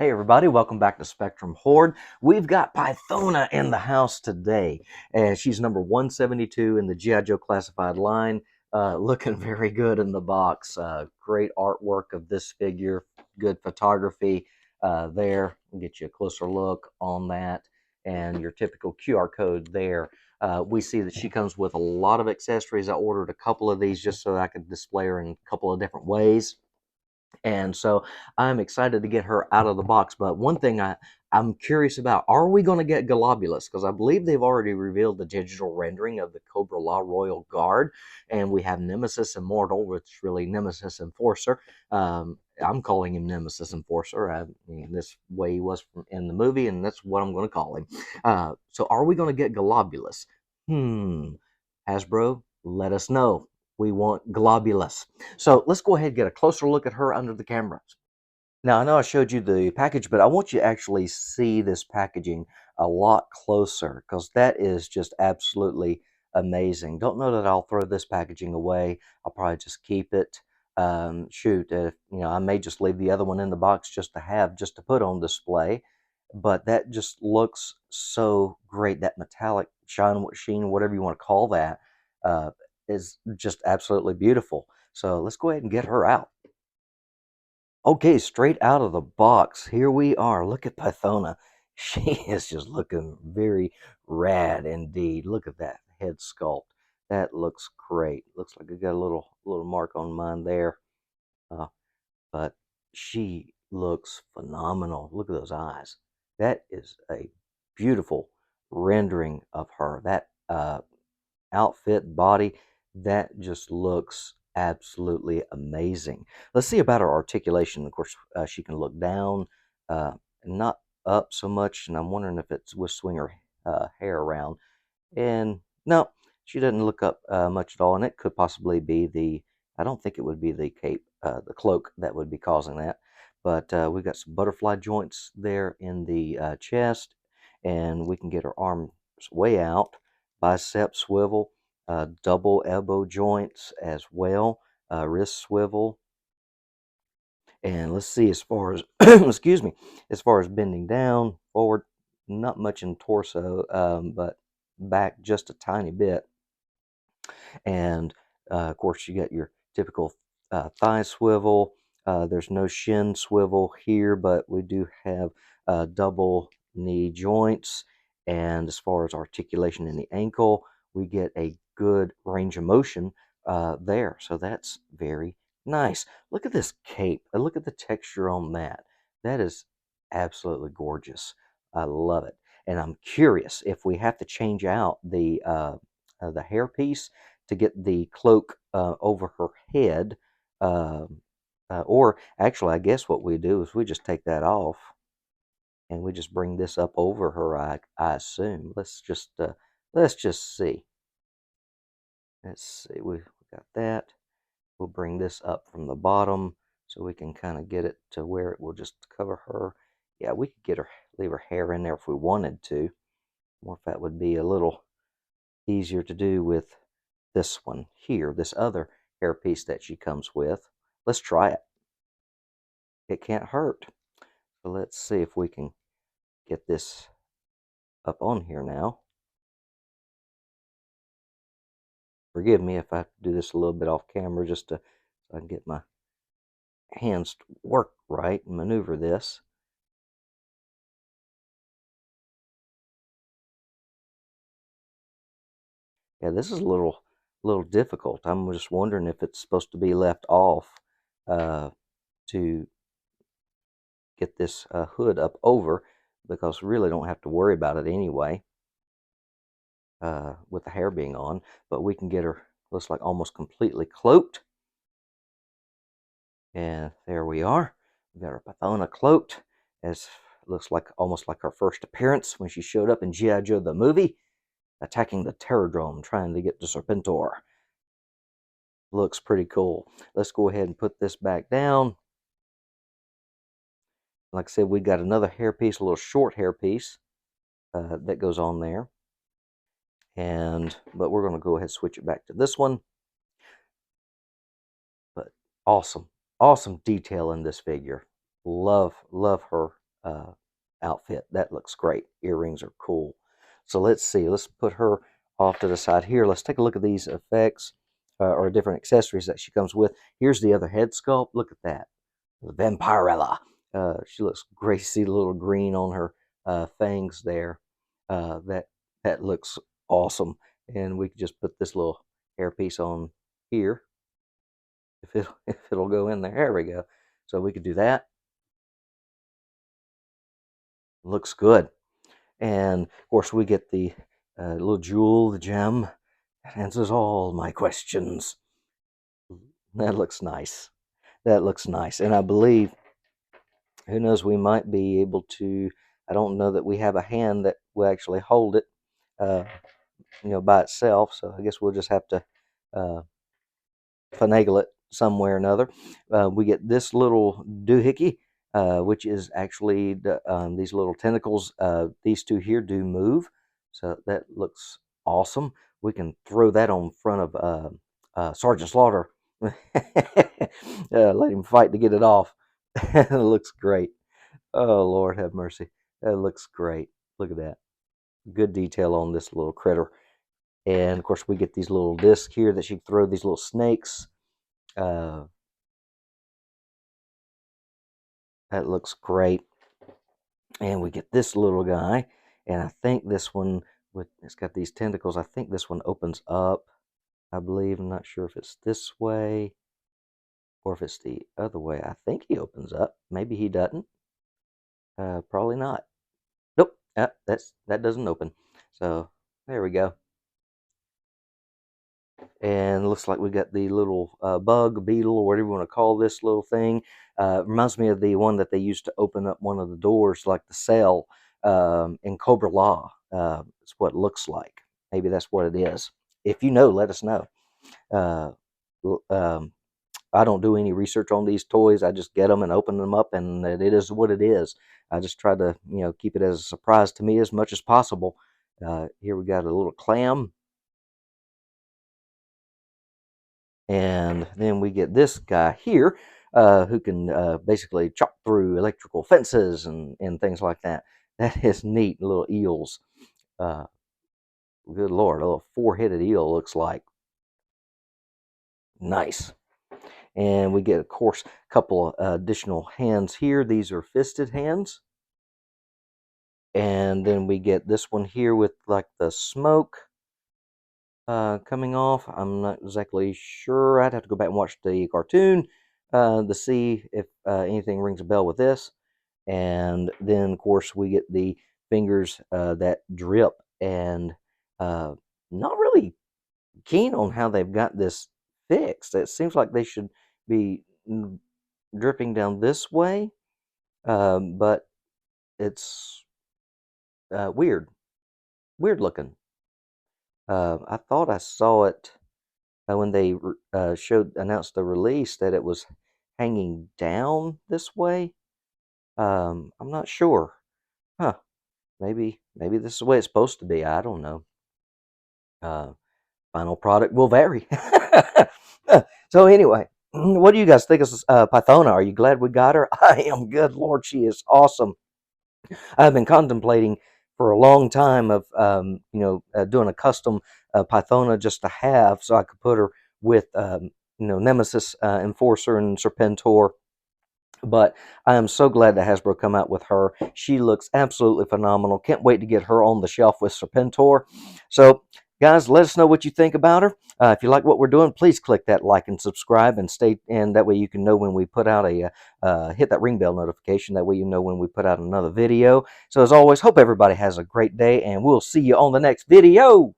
Hey everybody, welcome back to Spectrum Horde. We've got Pythona in the house today, and she's number 172 in the G.I. Joe classified line. Looking very good in the box. Great artwork of this figure, good photography there. We'll get you a closer look on that, and your typical QR code there. We see that she comes with a lot of accessories. I ordered a couple of these just so I could display her in a couple of different ways. And so I'm excited to get her out of the box. But one thing I'm curious about, are we going to get Globulus? Because I believe they've already revealed the digital rendering of the Cobra La Royal Guard. And we have Nemesis Immortal, which is really Nemesis Enforcer. I'm calling him Nemesis Enforcer. I mean, this way he was in the movie, and that's what I'm going to call him. So are we going to get Globulus? Hasbro, let us know. We want Globulus. So let's go ahead and get a closer look at her under the cameras. Now, I know I showed you the package, but I want you to actually see this packaging a lot closer because that is just absolutely amazing. Don't know that I'll throw this packaging away. I'll probably just keep it. I may just leave the other one in the box just to put on display. But that just looks so great. That metallic sheen, whatever you want to call that, uh, is just absolutely beautiful. So let's go ahead and get her out. Okay, straight out of the box, here we are. Look at Pythona. She is just looking very rad indeed. Look at that head sculpt. That looks great. Looks like I got a little mark on mine there. Uh, but she looks phenomenal. Look at those eyes. That is a beautiful rendering of her. That outfit, body, that just looks absolutely amazing. Let's see about her articulation. Of course, she can look down, not up so much, and I'm wondering if it's will swing her hair around. And no, she doesn't look up much at all, and it could possibly be I don't think it would be the cape, the cloak that would be causing that. But we've got some butterfly joints there in the chest, and we can get her arms way out, bicep swivel, double elbow joints as well, wrist swivel. And let's see, as far as, excuse me, as far as bending down, forward, not much in torso, but back just a tiny bit. And of course, you got your typical thigh swivel. There's no shin swivel here, but we do have double knee joints. And as far as articulation in the ankle, we get a good range of motion there. So that's very nice. Look at this cape. Look at the texture on that. That is absolutely gorgeous. I love it. And I'm curious if we have to change out the hair piece to get the cloak over her head. Or actually, I guess what we do is we just take that off and we just bring this up over her. I assume. Let's just see. Let's see. We got that. We'll bring this up from the bottom so we can kind of get it to where it will just cover her. Yeah, we could leave her hair in there if we wanted to. Or if that would be a little easier to do with this one here, this other hairpiece that she comes with. Let's try it. It can't hurt. So let's see if we can get this up on here now. Forgive me if I do this a little bit off camera just so I can get my hands to work right and maneuver this. Yeah, this is a little difficult. I'm just wondering if it's supposed to be left off to get this hood up over, because we really don't have to worry about it anyway with the hair being on. But we can get her, looks like, almost completely cloaked. And there we are. We've got our Pythona cloaked, as looks like almost like her first appearance when she showed up in G.I. Joe the movie, attacking the Terrordrome, trying to get to Serpentor. Looks pretty cool. Let's go ahead and put this back down. Like I said, we got another hairpiece, a little short hairpiece that goes on there. But we're going to go ahead and switch it back to this one. But awesome detail in this figure. Love her outfit. That looks great. Earrings are cool. So let's see. Let's put her off to the side here. Let's take a look at these effects or different accessories that she comes with. Here's the other head sculpt. Look at that. The Vampirella. She looks great. See the little green on her fangs there. That looks awesome. And we can just put this little hairpiece on here. If it'll go in there. There we go. So we could do that. Looks good. And of course, we get the little jewel, the gem, that answers all my questions. That looks nice. That looks nice. And I believe, who knows, we might be able to. I don't know that we have a hand that will actually hold it, uh, by itself. So I guess we'll just have to uh, finagle it somewhere or another. We get this little doohickey, which is actually these little tentacles. These two here do move, so that looks awesome. We can throw that on front of Sergeant Slaughter. Let him fight to get it off. It looks great. Oh, Lord have mercy. That looks great. Look at that. Good detail on this little critter. And of course, we get these little discs here that you can throw these little snakes. That looks great. And we get this little guy. And I think this one, it's got these tentacles. I think this one opens up, I believe. I'm not sure if it's this way or if it's the other way. I think he opens up. Maybe he doesn't. Probably not. Nope. That doesn't open. So there we go. And it looks like we got the little bug, beetle, or whatever you want to call this little thing. Reminds me of the one that they used to open up one of the doors, like the cell in Cobra Law. It's what it looks like. Maybe that's what it is. If you know, let us know. Uh, I don't do any research on these toys. I just get them and open them up, and it is what it is. I just try to, keep it as a surprise to me as much as possible. Here we got a little clam. And then we get this guy here who can basically chop through electrical fences and things like that. That is neat, little eels. Uh, Good Lord, a little four-headed eel looks like. Nice. And we get, of course, a couple additional hands here. These are fisted hands. And then we get this one here with like the smoke coming off. I'm not exactly sure. I'd have to go back and watch the cartoon to see if anything rings a bell with this. And then, of course, we get the fingers that drip. And not really keen on how they've got this fixed. It seems like they should be dripping down this way, but it's weird looking. I thought I saw it when they announced the release that it was hanging down this way. I'm not sure. Huh? Maybe this is the way it's supposed to be. I don't know. Final product will vary. So anyway, what do you guys think of Pythona? Are you glad we got her? I am. Good Lord, she is awesome. I've been contemplating for a long time of doing a custom Pythona just to have, so I could put her with Nemesis, Enforcer, and Serpentor. But I am so glad that Hasbro come out with her. She looks absolutely phenomenal. Can't wait to get her on the shelf with Serpentor. So, guys, let us know what you think about her. If you like what we're doing, please click that like and subscribe, and that way you can know when we put out hit that ring bell notification. That way you know when we put out another video. So, as always, hope everybody has a great day, and we'll see you on the next video.